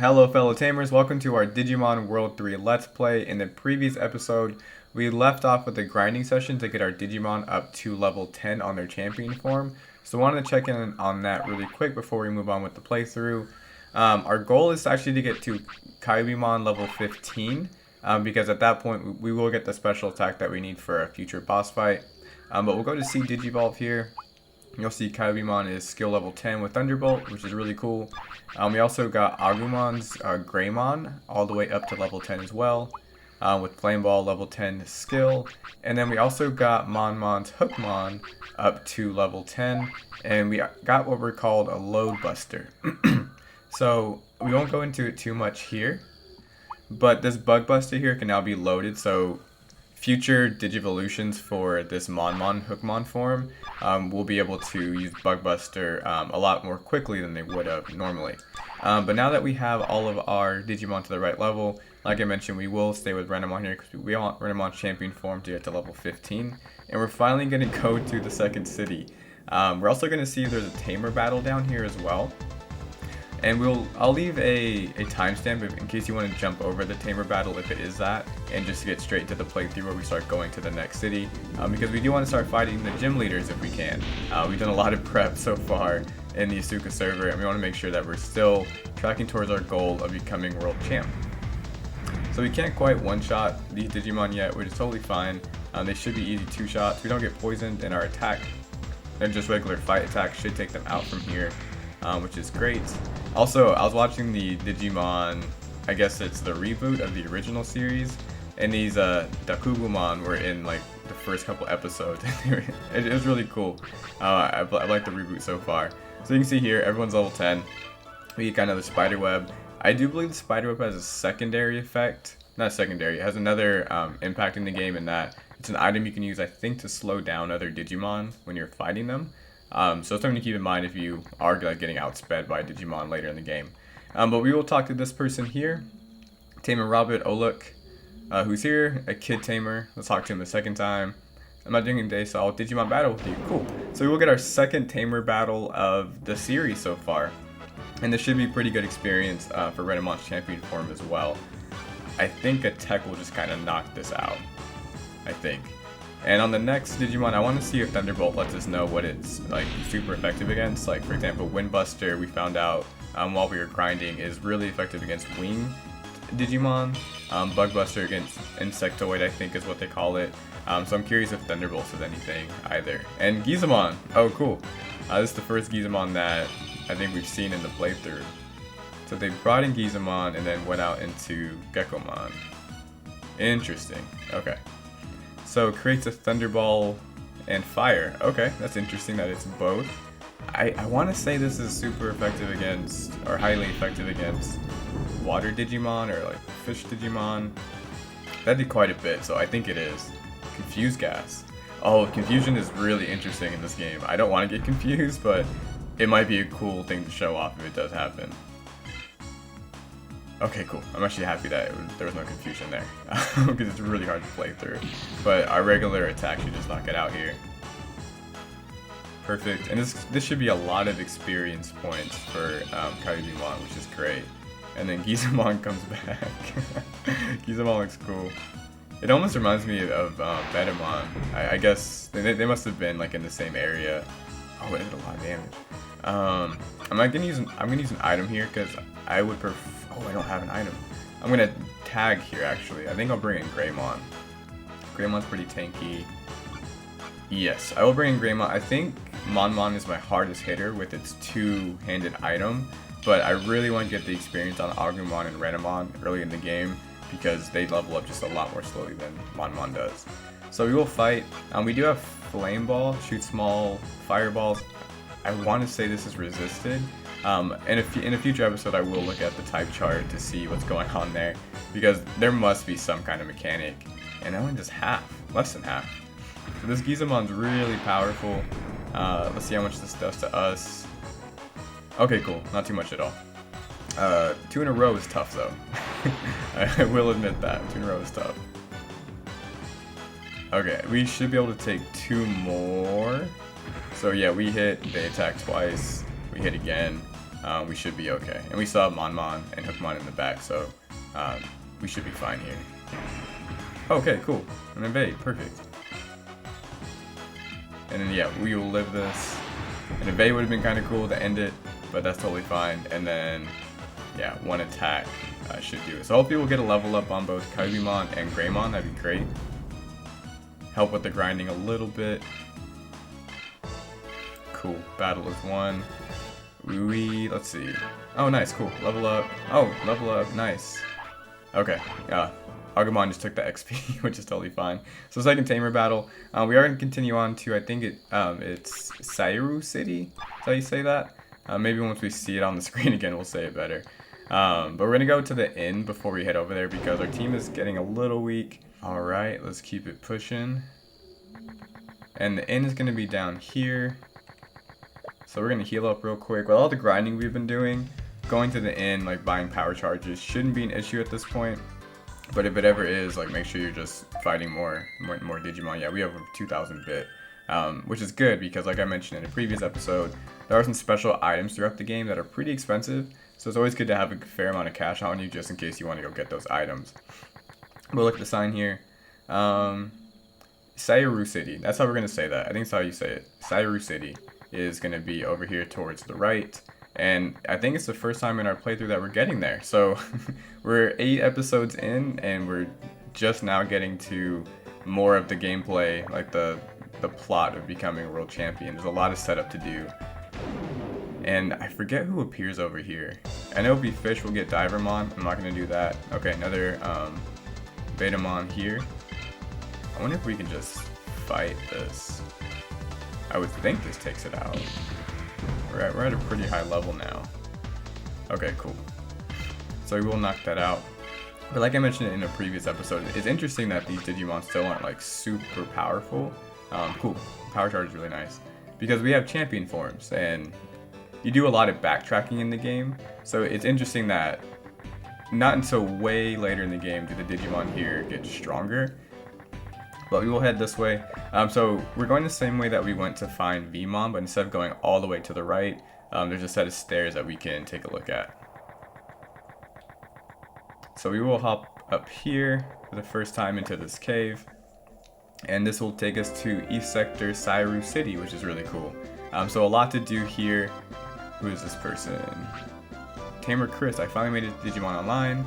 Hello fellow tamers, welcome to our Digimon World 3 Let's Play. In the previous episode, we left off with a grinding session to get our Digimon up to level 10 on their champion form. So I wanted to check in on that really quick before we move on with the playthrough. Our goal is actually to get to Kaibimon level 15, because at that point we will get the special attack that we need for a future boss fight. But we'll go to see Digivolve here. You'll see Kaibimon is skill level 10 with Thunderbolt, which is really cool. We also got Agumon's Greymon all the way up to level 10 as well, with Flame Ball level 10 skill. And then we also got Monmon's Hookmon up to level 10, and we got what we're called a Load Buster. So we won't go into it too much here, but this Bug Buster here can now be loaded, so future digivolutions for this Hookmon form will be able to use Bug Buster a lot more quickly than they would have normally. But now that we have all of our Digimon to the right level, like I mentioned, we will stay with Renamon here because we want Renamon's champion form to get to level 15. And we're finally going to go to the second city. We're also going to see if there's a tamer battle down here as well. And I'll leave a timestamp in case you want to jump over the tamer battle if it is that, and just get straight to the playthrough where we start going to the next city, because we do want to start fighting the gym leaders if we can. We've done a lot of prep so far in the Asuka server, and we want to make sure that we're still tracking towards our goal of becoming world champ. So we can't quite one-shot these Digimon yet, which is totally fine. They should be easy two-shots. We don't get poisoned, and our attack, and just regular fight attack, should take them out from here. Which is great. Also, I was watching the Digimon, I guess it's the reboot of the original series, and these Dakugumon were in like the first couple episodes. It was really cool. I like the reboot so far. So you can see here, everyone's level 10. We get kind of the spider web. I do believe the spider web has a secondary effect. Not secondary, it has another impact in the game in that it's an item you can use, I think, to slow down other Digimon when you're fighting them. So it's something to keep in mind if you are getting outsped by Digimon later in the game. But we will talk to this person here, Tamer Robert Oluk, who's here, a kid tamer. Let's talk to him a second time. I'm not doing a day, so I'll Digimon battle with you. Cool. So we will get our second tamer battle of the series so far. And this should be a pretty good experience for Renamon's champion form as well. I think a tech will just kind of knock this out. I think. And on the next Digimon, I want to see if Thunderbolt lets us know what it's like super effective against. Like, for example, Windbuster, we found out while we were grinding, is really effective against wing Digimon. Bugbuster against Insectoid, I think is what they call it. So I'm curious if Thunderbolt does anything either. And Gizamon! Oh, cool. This is the first Gizamon that I think we've seen in the playthrough. So they brought in Gizamon and then went out into Geckomon. Interesting. Okay. So it creates a Thunderball and Fire. Okay, that's interesting that it's both. I want to say this is super effective against, or highly effective against, Water Digimon or like Fish Digimon. That did quite a bit, so I think it is. Confuse Gas. Oh, confusion is really interesting in this game. I don't want to get confused, but it might be a cool thing to show off if it does happen. Okay, cool. I'm actually happy that there was no confusion there, because it's really hard to play through. But our regular attack should just knock it out here. Perfect. And this should be a lot of experience points for Kaibimon, which is great. And then Gizamon comes back. Gizamon looks cool. It almost reminds me of Betamon. I guess they must have been like in the same area. Oh, it did a lot of damage. I'm gonna use an item here because I would prefer. Oh, I don't have an item. I'm gonna tag here actually. I think I'll bring in Greymon. Greymon's pretty tanky. Yes, I will bring in Greymon. I think Monmon is my hardest hitter with its two-handed item, but I really want to get the experience on Agumon and Renamon early in the game because they level up just a lot more slowly than Monmon does. So we will fight. We do have Flame Ball, shoot small fireballs. I want to say this is resisted. In a future episode, I will look at the type chart to see what's going on there, because there must be some kind of mechanic. And that one does half, less than half. So this Gizamon's really powerful. Let's see how much this does to us. Okay, cool, not too much at all. 2 in a row is tough though. I will admit that, 2 in a row is tough. Okay, we should be able to take 2 more. So yeah, we hit, they attack twice, we hit again. we should be okay. And we still have Monmon and Hookmon in the back, so we should be fine here. Okay, cool. An evade, perfect. And then yeah, we will live this. An evade would have been kind of cool to end it, but that's totally fine. And then yeah, one attack should do it. So hopefully we'll get a level up on both Kagumon and Greymon. That'd be great. Help with the grinding a little bit. Cool. Battle with one. Let's see. Oh, nice. Cool. Level up. Oh, level up. Nice. Okay. Agumon just took the XP, which is totally fine. So second tamer battle. We are going to continue on to, I think it's Sairu City. Is that how you say that? Maybe once we see it on the screen again, we'll say it better. But we're going to go to the inn before we head over there because our team is getting a little weak. Alright, let's keep it pushing. And the inn is going to be down here. So we're going to heal up real quick. With all the grinding we've been doing, going to the inn, like buying power charges, shouldn't be an issue at this point. But if it ever is, like make sure you're just fighting more Digimon. Yeah, we have 2,000 bit, which is good because like I mentioned in a previous episode, there are some special items throughout the game that are pretty expensive. So it's always good to have a fair amount of cash on you just in case you want to go get those items. We'll look at the sign here. Sairu City. That's how we're going to say that. I think that's how you say it. Sairu City is going to be over here towards the right. And I think it's the first time in our playthrough that we're getting there. So we're 8 episodes in and we're just now getting to more of the gameplay, like the plot of becoming a world champion. There's a lot of setup to do. And I forget who appears over here. I know Fish will get Divermon. I'm not going to do that. Okay, another Betamon here. I wonder if we can just fight this. I would think this takes it out. We're at a pretty high level now. Okay, cool. So we will knock that out. But like I mentioned in a previous episode, it's interesting that these Digimon still aren't like super powerful. Cool. Power charge is really nice. Because we have champion forms and you do a lot of backtracking in the game. So it's interesting that not until way later in the game do the Digimon here get stronger. But we will head this way. So we're going the same way that we went to find Vmon, but instead of going all the way to the right, there's a set of stairs that we can take a look at. So we will hop up here for the first time into this cave. And this will take us to East Sector Sairu City, which is really cool. So a lot to do here. Who is this person? Tamer Chris. I finally made it to Digimon Online.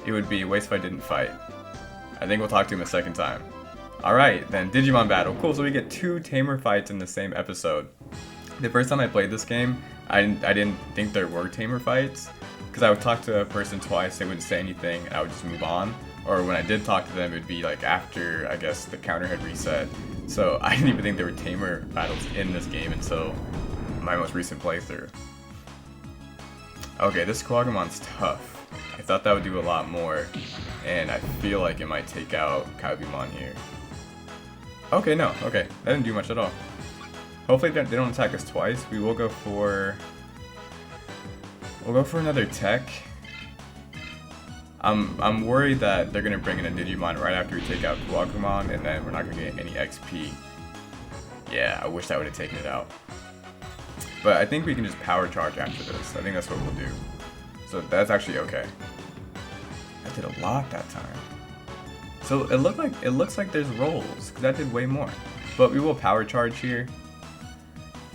It would be a waste if I didn't fight. I think we'll talk to him a second time. Alright, then Digimon battle. Cool, so we get 2 tamer fights in the same episode. The first time I played this game, I didn't think there were tamer fights. Because I would talk to a person twice, they wouldn't say anything, and I would just move on. Or when I did talk to them, it would be like after, I guess, the counter had reset. So I didn't even think there were tamer battles in this game until my most recent playthrough. Okay, this Quagumon's tough. I thought that would do a lot more, and I feel like it might take out Kagumon here. Okay, no, okay, that didn't do much at all. Hopefully they don't attack us twice. We will go for... We'll go for another tech. I'm worried that they're gonna bring in a Digimon right after we take out Quagumon, and then we're not gonna get any XP. Yeah, I wish that would have taken it out. But I think we can just power charge after this. I think that's what we'll do. So that's actually okay. I did a lot that time. So it looks like there's rolls, because that did way more. But we will power charge here.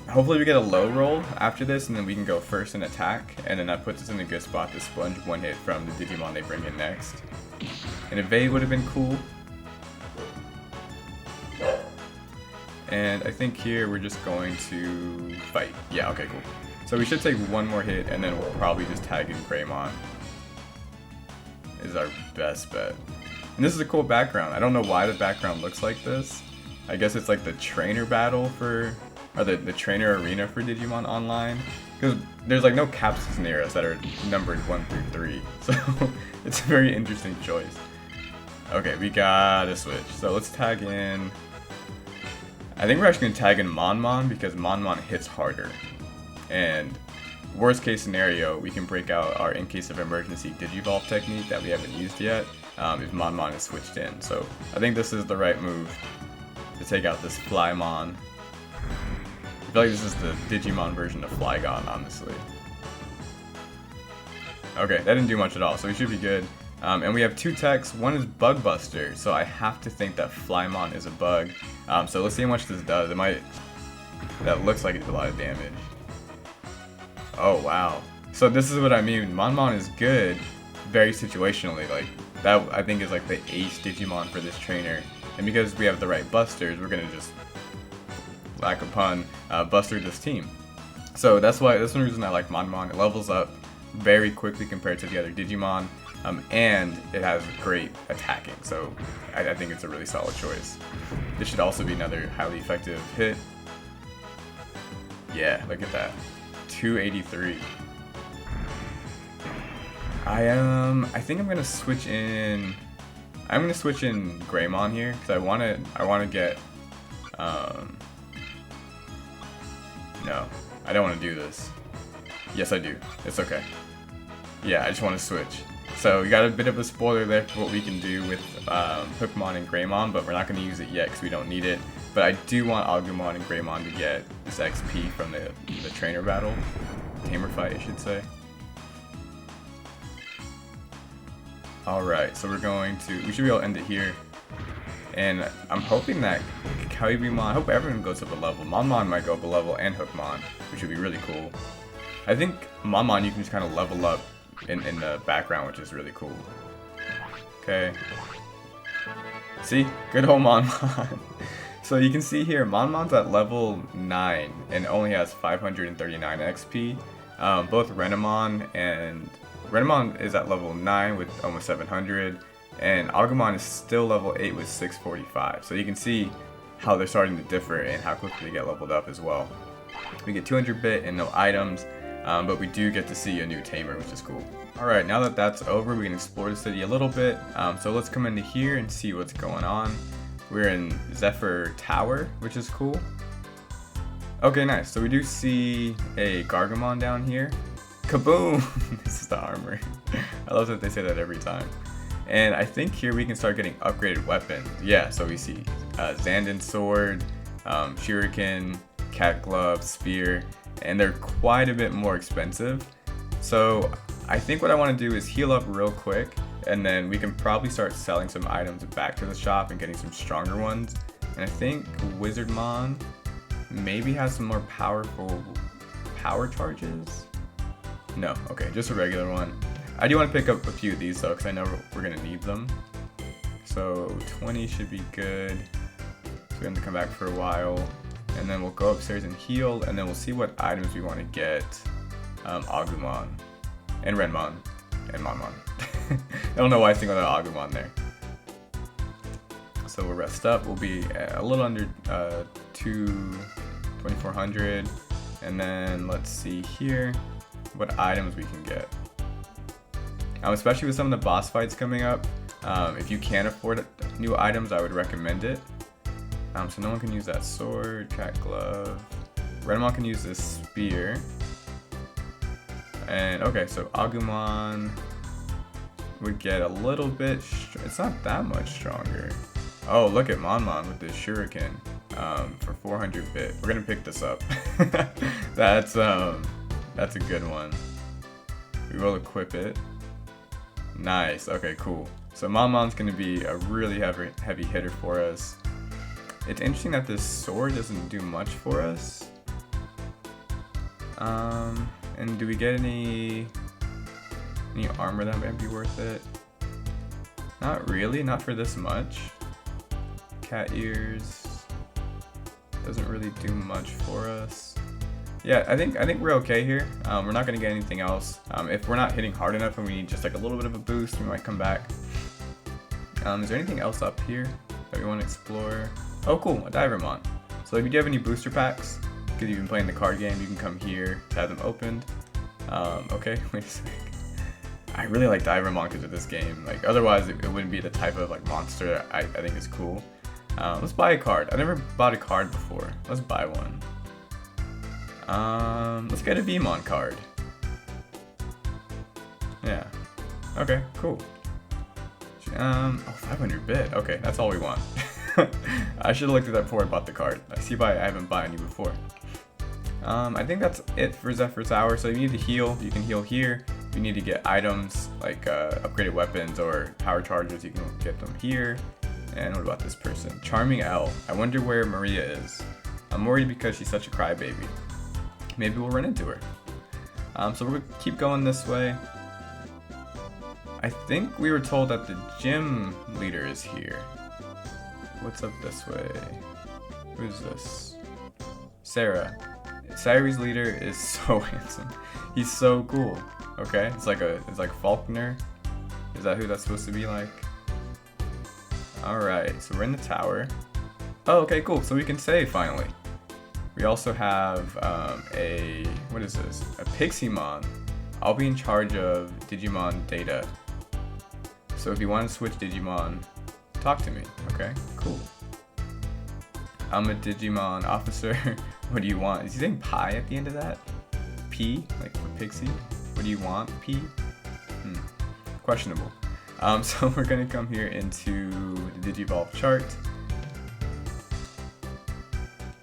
Hopefully we get a low roll after this, and then we can go first and attack, and then that puts us in a good spot to sponge one hit from the Digimon they bring in next. An evade would have been cool. And I think here we're just going to fight. Yeah, okay, cool. So we should take one more hit, and then we'll probably just tag in Greymon. Is our best bet. And this is a cool background. I don't know why the background looks like this. I guess it's like the trainer battle for... or the trainer arena for Digimon Online. Because there's like no capsules near us that are numbered 1 through 3. So it's a very interesting choice. Okay, we gotta switch. So let's tag in... I think we're actually going to tag in Monmon because Monmon hits harder. And worst case scenario, we can break out our in case of emergency Digivolve technique that we haven't used yet if Monmon is switched in. So I think this is the right move to take out this Flymon. I feel like this is the Digimon version of Flygon, honestly. Okay, that didn't do much at all, so we should be good. And we have 2 techs. One is Bug Buster, so I have to think that Flymon is a bug. So let's see how much this does. It might... That looks like it did a lot of damage. Oh, wow. So this is what I mean. Monmon is good, very situationally. Like, that I think is like the ace Digimon for this trainer. And because we have the right busters, we're gonna just, lack of pun, buster this team. So that's one reason I like Monmon. It levels up very quickly compared to the other Digimon, and it has great attacking, so I think it's a really solid choice. This should also be another highly effective hit. Yeah, look at that. 283. I think I'm gonna switch in. I'm gonna switch in Greymon here because I wanna get. No, I don't want to do this. Yes, I do. It's okay. Yeah, I just want to switch. So we got a bit of a spoiler there for what we can do with Hookmon and Greymon, but we're not going to use it yet because we don't need it. But I do want Agumon and Greymon to get this XP from the trainer battle. Tamer fight, I should say. Alright, so we should be able to end it here. And I'm hoping that Kaibimon, I hope everyone goes up a level. Monmon might go up a level, and Hookmon, which would be really cool. I think Monmon you can just kind of level up in the background, which is really cool. Okay. See? Good old Monmon. So you can see here, Monmon's at level 9 and only has 539 XP. Both Renamon is at level 9 with almost 700. And Agumon is still level 8 with 645. So you can see how they're starting to differ and how quickly they get leveled up as well. We get 200 bit and no items, but we do get to see a new tamer, which is cool. Alright, now that that's over, we can explore the city a little bit. So let's come into here and see what's going on. We're in Zephyr Tower, which is cool. Okay, nice. So we do see a Gargomon down here. Kaboom! This is the armor. I love that they say that every time. And I think here we can start getting upgraded weapons. Yeah, so we see Zandon Sword, Shuriken, Cat Glove, Spear, and they're quite a bit more expensive. So I think what I want to do is heal up real quick, and then we can probably start selling some items back to the shop and getting some stronger ones. And I think Wizardmon maybe has some more powerful power charges. No, okay, just a regular one. I do want to pick up a few of these though, because I know we're going to need them. So 20 should be good. So we have to come back for a while. And then we'll go upstairs and heal, and then we'll see what items we want to get. Agumon, and Renmon, and Monmon. I don't know why I singled out Agumon there. So we'll rest up. We'll be a little under 2400. And then let's see here what items we can get. Especially with some of the boss fights coming up, if you can't afford new items, I would recommend it. So no one can use that sword, Cat Glove. Renamon can use this spear. And okay, so Agumon would get a little bit, it's not that much stronger. Oh, look at Monmon with this Shuriken for 400 bit. We're gonna pick this up. That's a good one. We will equip it. Nice, okay, cool. So Monmon's gonna be a really heavy hitter for us. It's interesting that this sword doesn't do much for us. And do we get any armor that might be worth it? Not really, not for this much. Cat ears doesn't really do much for us. Yeah, I think we're okay here. We're not gonna get anything else. If we're not hitting hard enough and we need just like a little bit of a boost, we might come back. Is there anything else up here that we want to explore? Oh cool, a Divermon. So if you do have any booster packs, because you've been playing the card game, you can come here to have them opened. Okay, wait a sec. I really like Divermon because of this game. Like otherwise it wouldn't be the type of like monster I think is cool. Let's buy a card. I never bought a card before. Let's buy one. Let's get a Vmon card. Yeah. Okay, cool. Oh, 500 bit. Okay, that's all we want. I should have looked at that before I bought the card. I see why I haven't bought any before. I think that's it for Zephyr Tower. So if you need to heal, you can heal here. If you need to get items like upgraded weapons or power chargers, you can get them here. And what about this person? Charming L. I wonder where Maria is. I'm worried because she's such a crybaby. Maybe we'll run into her. So we're gonna keep going this way. I think we were told that the gym leader is here. What's up this way? Who's this? Sarah. Sairu's leader is so handsome. He's so cool. Okay, it's like Faulkner. Is that who that's supposed to be like? Alright, so we're in the tower. Oh, okay, cool. So we can save finally. We also have what is this? A Piximon. I'll be in charge of Digimon data. So if you want to switch Digimon, talk to me. Okay, cool. I'm a Digimon officer. What do you want? Is he saying pi at the end of that? P, like for Pixie? What do you want? P? Questionable. So we're gonna come here into the Digivolve chart.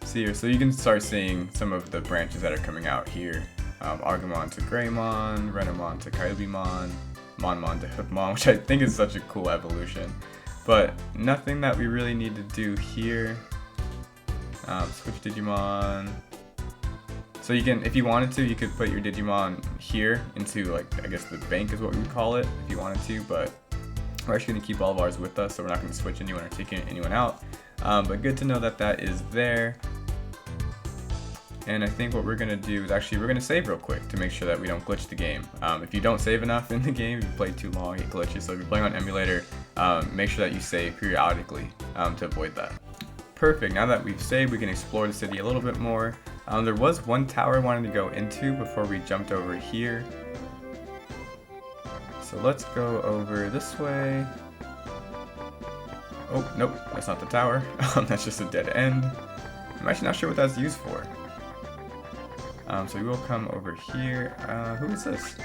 See here, so you can start seeing some of the branches that are coming out here. Argomon to Greymon, Renamon to Kyubimon, Monmon to Hookmon, which I think is such a cool evolution. But nothing that we really need to do here. Switch Digimon. So you can, if you wanted to, you could put your Digimon here into, like, I guess the bank is what we would call it, if you wanted to, but we're actually going to keep all of ours with us, so we're not going to switch anyone or take anyone out. But good to know that that is there. And I think what we're going to do is actually we're going to save real quick to make sure that we don't glitch the game. If you don't save enough in the game, if you play too long, it glitches. So if you're playing on emulator, make sure that you save periodically to avoid that. Perfect, now that we've saved, we can explore the city a little bit more. There was one tower I wanted to go into before we jumped over here. So let's go over this way. Oh, nope, that's not the tower. That's just a dead end. I'm actually not sure what that's used for. So we will come over here. Who is this?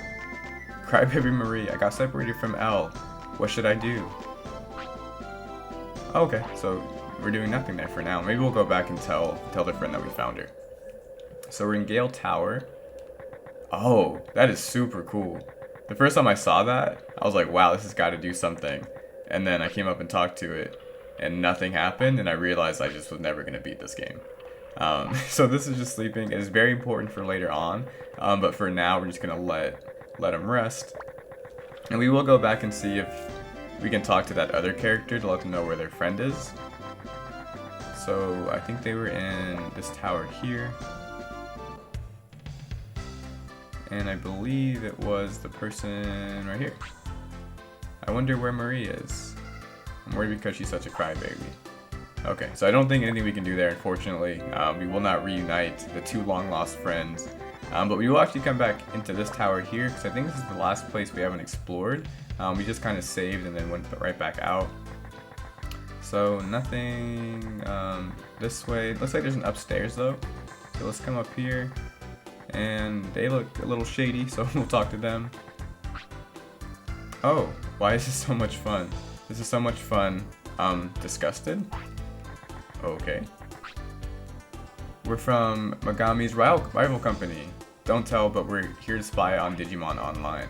Crybaby Marie. I got separated from L. What should I do? Okay, so we're doing nothing there for now. Maybe we'll go back and tell the friend that we found her. So we're in Gale Tower. Oh, that is super cool. The first time I saw that, I was like, wow, this has got to do something. And then I came up and talked to it, and nothing happened, and I realized I just was never going to beat this game. So this is just sleeping. It is very important for later on, but for now, we're just going to let him rest. And we will go back and see if we can talk to that other character to let them know where their friend is. So I think they were in this tower here. And I believe it was the person right here. I wonder where Marie is. I'm worried because she's such a crybaby. Okay, so I don't think anything we can do there, unfortunately. We will not reunite the two long-lost friends. But we will actually come back into this tower here, because I think this is the last place we haven't explored. We just kind of saved and then went right back out. So nothing this way. Looks like there's an upstairs though. So let's come up here. And they look a little shady, so we'll talk to them. Oh, why is this so much fun? This is so much fun. Disgusted? Okay. We're from Megami's rival company. Don't tell, but we're here to spy on Digimon Online.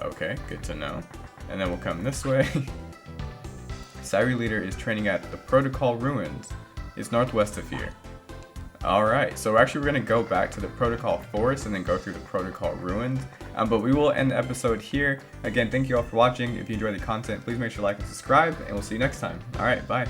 Okay, good to know. And then we'll come this way. Sairu leader is training at the Protocol Ruins. It's northwest of here. Alright, so we're going to go back to the Protocol Forest and then go through the Protocol Ruins. But we will end the episode here. Again, thank you all for watching. If you enjoyed the content, please make sure to like and subscribe, and we'll see you next time. Alright, bye.